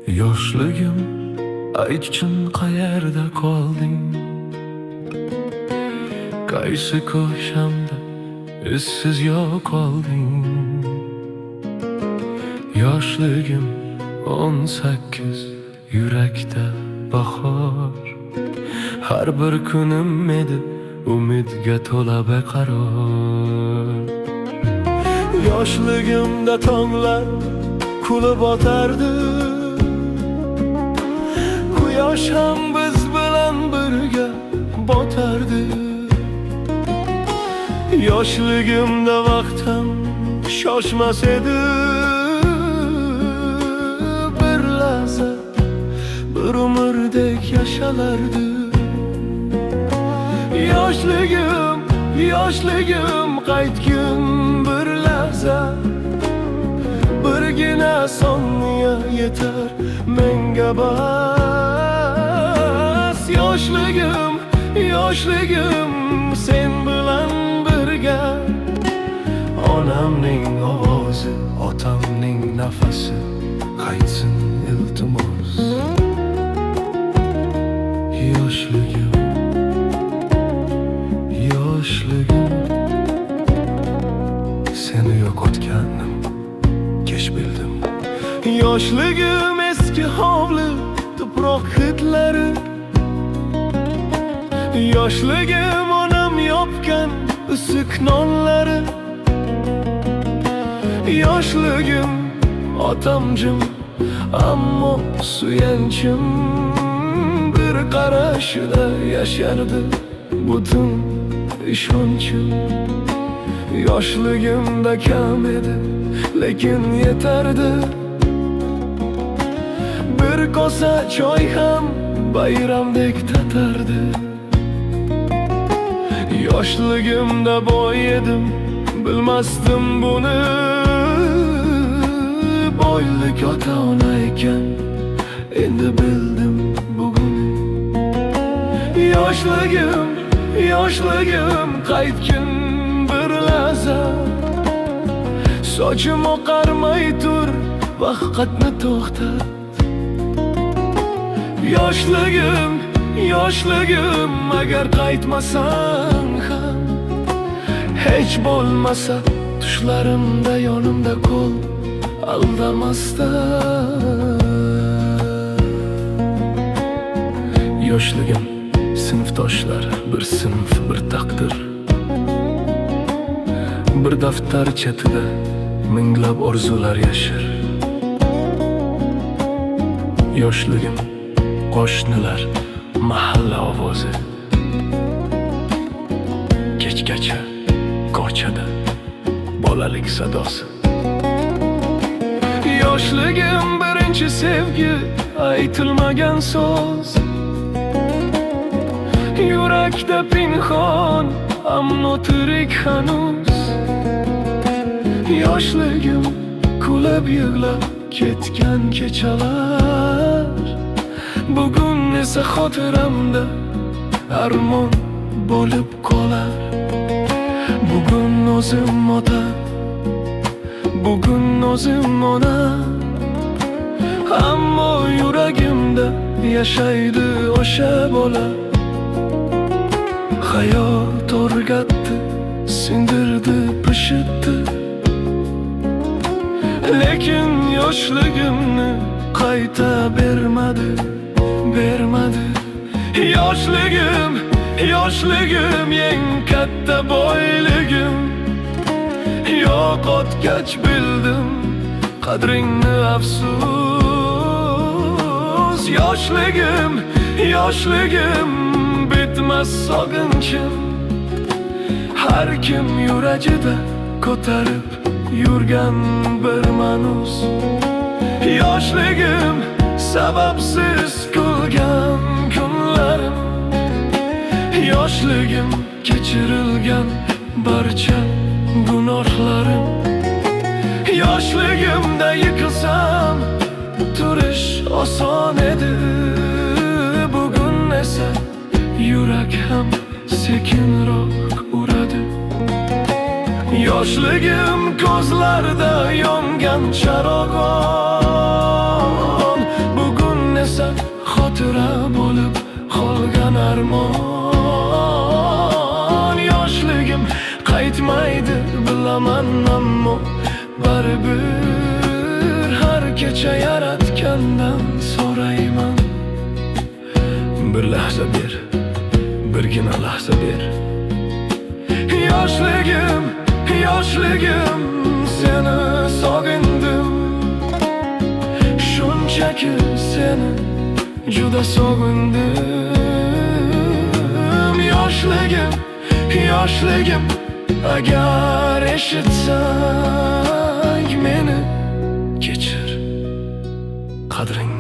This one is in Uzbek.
Yoshligim, aytchin qayerda qolding? Qaysi ko'shamda izsiz yo'qolding? Yoshligim 18, yurakda bahor. Har bir kunim edi umidga to'la beqaror. Yoshligimda tonglar kulib o'tardi, quyosh ham biz bilan birga botardi. Yoshligimda vaqt ham shoshmas edi, bir lahza bir umrdek yashalardi. Yoshligim, yoshligim qaytgin bir lahza, birgina soniya yetar menga bas. Yoshligim, yoshligim sen bilan birga, onamning ovozi, otamning nafasi qaytsin iltimos. Yoshligim, yoshligim seni yo'qotganim kech bildim. Yoshligim eski hovli tuproq hidlari, yoshligim onam yopgan issiq nonlari. Yoshligim otam jim ammo suyanchim, bir qarashida yashardi butun ishonchim. Yoshligimda kam edi lekin yetardi, bir kosa choy ham bayramdek tatardi. Yoshligimda boy edim, bilmasdim buni, boylik ota-ona ekan, endi bildim bugun. Yoshligim, yoshligim qaytgin bir lahza, sochim oqarmay tur, vaqtni to'xtat. Yoshligim, yoshligim agar qaytmasang ham, hech bo'lmasa tushlarimda yonimda qol, aldamasdan. Yoshligim sinfdoshlar, bir sinf bir taqdir, bir daftar chetida minglab orzular yashir. Yoshligim qo'shnilar, mahalla ovozi, kechgacha ko'chada bolalik sadosi. Yoshligim birinchi sevgi, aytilmagan so'z, yurakda pinhon ammo tirik hanuz. Yoshligim kulib yig'lab ketgan kechalar, bugun esa xotiramda armon bo'lib qolar. Bugun o'zim ota, bugun o'zim ona, ammo yuragimda yashaydi o'sha bola. Hayot o'rgatdi, sindirdi, pishitdi, lekin yoshligimni qayta bermadi, bermadi. Yoshligim, yoshligim eng katta boyligim, yo'qotgach bildim qadringni afsus. Yoshligim, yoshligim bitmas sog'inchim, har kim yuragida ko'tarib yurgan bir manus. Yoshligim sababsiz kulgan kunlarim, yoshligim kechirilgan barcha gunohlarim. Yoshligimda yiqilsam turish oson edi, bugun esa yurak ham sekinroq uradi. Yoshligim ko'zlarida yongan charog'on, bu armon. Yoshligim qaytmaydi bilaman, ammo baribir har kecha yaratgandan so'rayman. Bir lahza ber, birgina lahza ber. Yoshligim, yoshligim, seni sog'indim. Shunchaki seni juda sog'indim. Yoshligim, yoshligim, agar eshitsang meni kechir, qadring